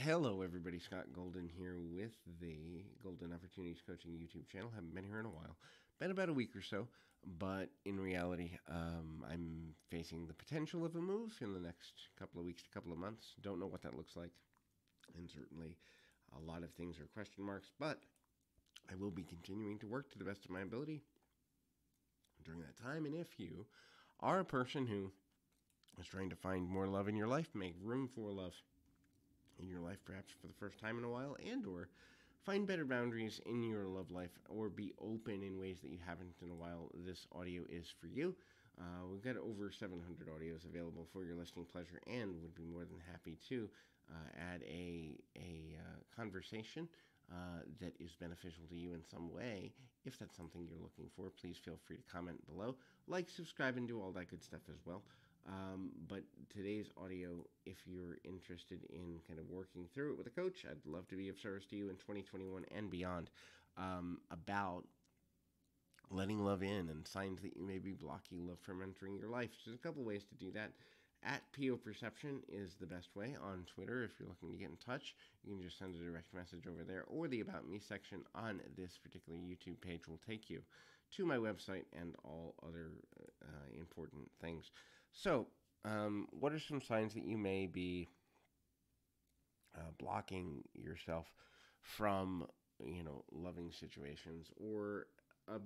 Hello, everybody. Scott Golden here with the Golden Opportunities Coaching YouTube channel. Haven't been here in a while. Been about a week or so, but in reality, I'm facing the potential of a move in the next couple of weeks to couple of months. Don't know what that looks like, and certainly a lot of things are question marks, but I will be continuing to work to the best of my ability during that time. And if you are a person who is trying to find more love in your life, make room for love in your life perhaps for the first time in a while, and or find better boundaries in your love life, or be open in ways that you haven't in a while, this audio is for you. We've got over 700 audios available for your listening pleasure, and would be more than happy to add a conversation that is beneficial to you in some way. If that's something you're looking for, please feel free to comment below, like, subscribe, and do all that good stuff as well. But today's audio, if you're interested in kind of working through it with a coach, I'd love to be of service to you in 2021 and beyond, about letting love in and signs that you may be blocking love from entering your life. There's a couple ways to do that. At PO Perception is the best way on Twitter. If you're looking to get in touch, you can just send a direct message over there, or the About Me section on this particular YouTube page will take you to my website and all other important things. So, what are some signs that you may be blocking yourself from, loving situations, or a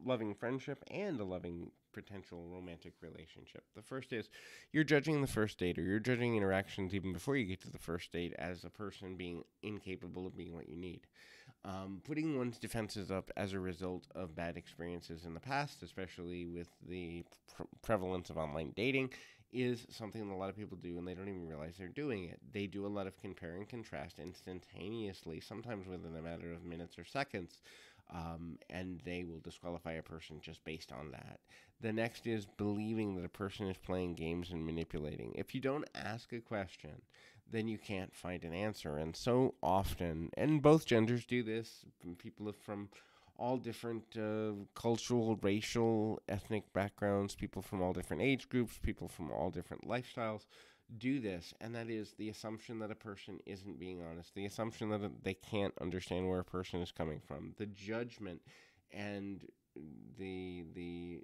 loving friendship and a loving potential romantic relationship? The first is you're judging the first date, or you're judging interactions even before you get to the first date, as a person being incapable of being what you need. Putting one's defenses up as a result of bad experiences in the past, especially with the prevalence of online dating, is something that a lot of people do, and they don't even realize they're doing it. They do a lot of compare and contrast instantaneously, sometimes within a matter of minutes or seconds, and they will disqualify a person just based on that. The next is believing that a person is playing games and manipulating. If you don't ask a question, then you can't find an answer. And so often, and both genders do this, people from all different cultural, racial, ethnic backgrounds, people from all different age groups, people from all different lifestyles do this, and that is the assumption that a person isn't being honest, the assumption that they can't understand where a person is coming from, the judgment and the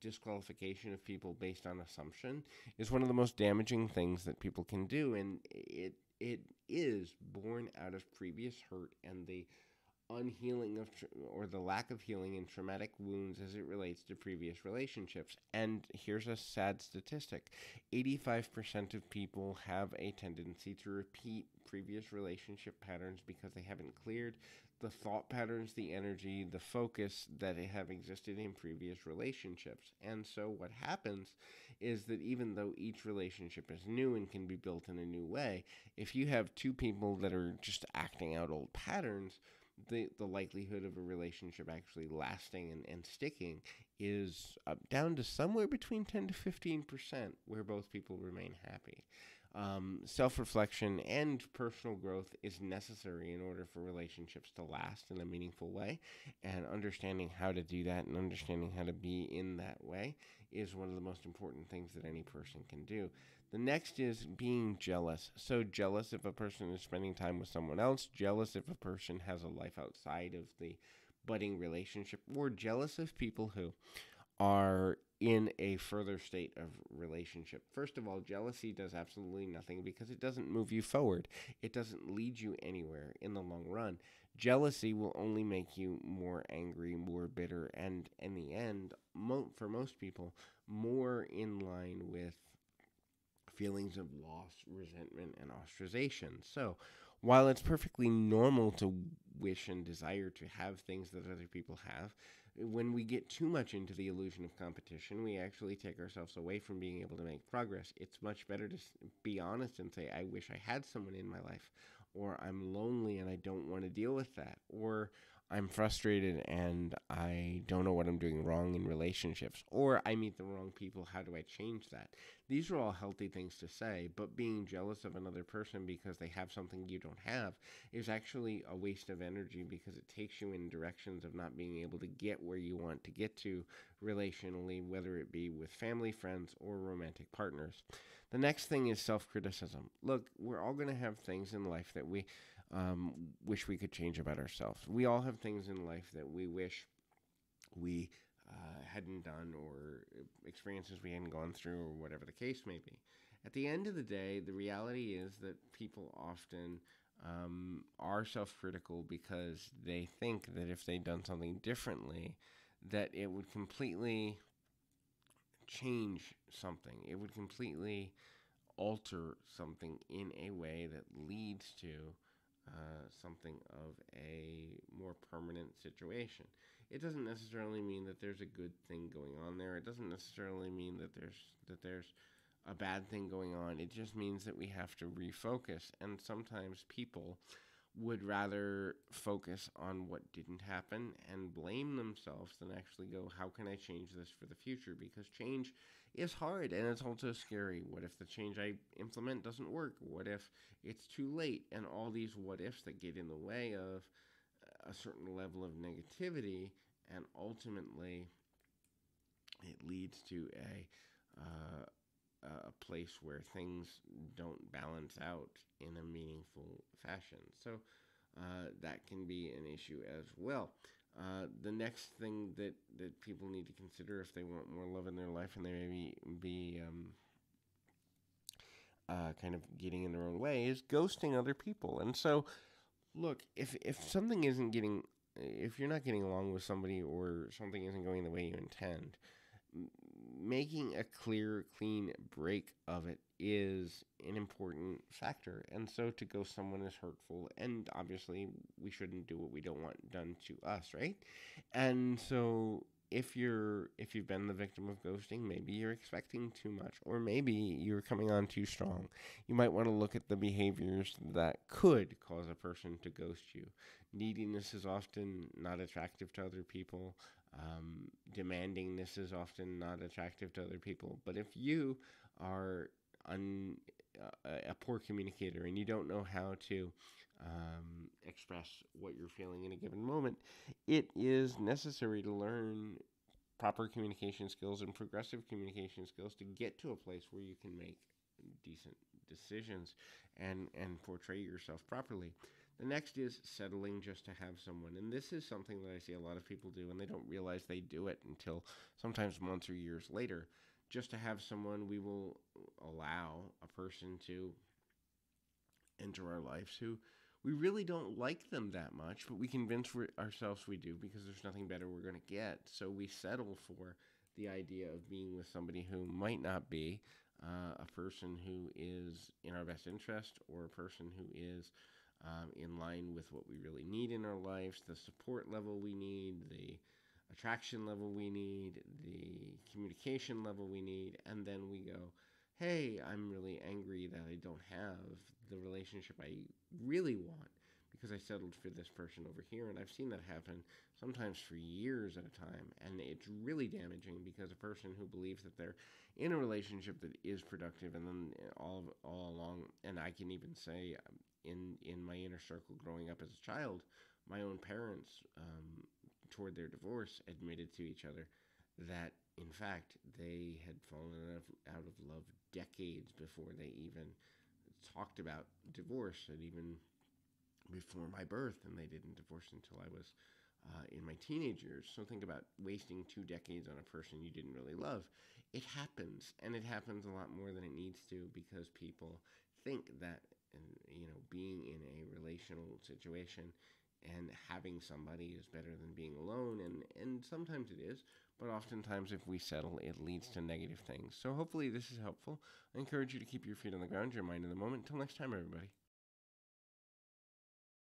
disqualification of people based on assumption is one of the most damaging things that people can do, and it is born out of previous hurt and the unhealing of or the lack of healing in traumatic wounds as it relates to previous relationships. And here's a sad statistic: 85% of people have a tendency to repeat previous relationship patterns because they haven't cleared the thought patterns, the energy, the focus that have existed in previous relationships. And so what happens is that even though each relationship is new and can be built in a new way, if you have two people that are just acting out old patterns, the likelihood of a relationship actually lasting and sticking is down to somewhere between 10 to 15%, where both people remain happy. Self-reflection and personal growth is necessary in order for relationships to last in a meaningful way, and understanding how to do that and understanding how to be in that way is one of the most important things that any person can do. The next is being jealous. So jealous if a person is spending time with someone else, jealous if a person has a life outside of the budding relationship, or jealous of people who are in a further state of relationship. First of all, jealousy does absolutely nothing because it doesn't move you forward. It doesn't lead you anywhere in the long run. Jealousy will only make you more angry, more bitter, and in the end, for most people, more in line with feelings of loss, resentment, and ostracization. So, while it's perfectly normal to wish and desire to have things that other people have, when we get too much into the illusion of competition, we actually take ourselves away from being able to make progress. It's much better to be honest and say, I wish I had someone in my life, or I'm lonely and I don't want to deal with that, or I'm frustrated and I don't know what I'm doing wrong in relationships, or I meet the wrong people. How do I change that? These are all healthy things to say, but being jealous of another person because they have something you don't have is actually a waste of energy because it takes you in directions of not being able to get where you want to get to relationally, whether it be with family, friends, or romantic partners. The next thing is self criticism. Look, we're all going to have things in life that we wish we could change about ourselves. We all have things in life that we wish we hadn't done, or experiences we hadn't gone through, or whatever the case may be. At the end of the day, the reality is that people often are self critical because they think that if they'd done something differently, that it would completely change something. It would completely alter something in a way that leads to something of a more permanent situation. It doesn't necessarily mean that there's a good thing going on there. It doesn't necessarily mean that there's a bad thing going on. It just means that we have to refocus. And sometimes people would rather focus on what didn't happen and blame themselves than actually go, how can I change this for the future? Because change is hard and it's also scary. What if the change I implement doesn't work? What if it's too late? And all these what ifs that get in the way of a certain level of negativity, and ultimately it leads to a place where things don't balance out in a meaningful fashion. So that can be an issue as well. The next thing that people need to consider if they want more love in their life and they maybe be kind of getting in their own way is ghosting other people. And so, look, if something isn't getting, if you're not getting along with somebody or something isn't going the way you intend, making a clear, clean break of it is an important factor. And so to ghost someone is hurtful, and obviously we shouldn't do what we don't want done to us, right? And so if you've been the victim of ghosting, maybe you're expecting too much, or maybe you're coming on too strong. You might want to look at the behaviors that could cause a person to ghost you. Neediness is often not attractive to other people. Demandingness is often not attractive to other people. But if you are a poor communicator and you don't know how to express what you're feeling in a given moment, it is necessary to learn proper communication skills and progressive communication skills to get to a place where you can make decent decisions and portray yourself properly. The next is settling just to have someone. And this is something that I see a lot of people do, and they don't realize they do it until sometimes months or years later. Just to have someone, we will allow a person to enter our lives who we really don't like them that much, but we convince ourselves we do because there's nothing better we're going to get. So we settle for the idea of being with somebody who might not be a person who is in our best interest, or a person who is in line with what we really need in our lives, the support level we need, the attraction level we need, the communication level we need, and then we go, hey, I'm really angry that I don't have the relationship I really want because I settled for this person over here. And I've seen that happen sometimes for years at a time, and it's really damaging because a person who believes that they're in a relationship that is productive, and then all along, and I can even say in my inner circle growing up as a child, my own parents toward their divorce admitted to each other that in fact they had fallen out of love decades before they even talked about divorce, and even before my birth, and they didn't divorce until I was in my teenage years. So think about wasting 2 decades on a person you didn't really love. It happens, and it happens a lot more than it needs to, because people think that, and being in a relational situation and having somebody is better than being alone, and sometimes it is, but oftentimes if we settle, it leads to negative things. So hopefully this is helpful. I encourage you to keep your feet on the ground, your mind in the moment. Until next time, everybody.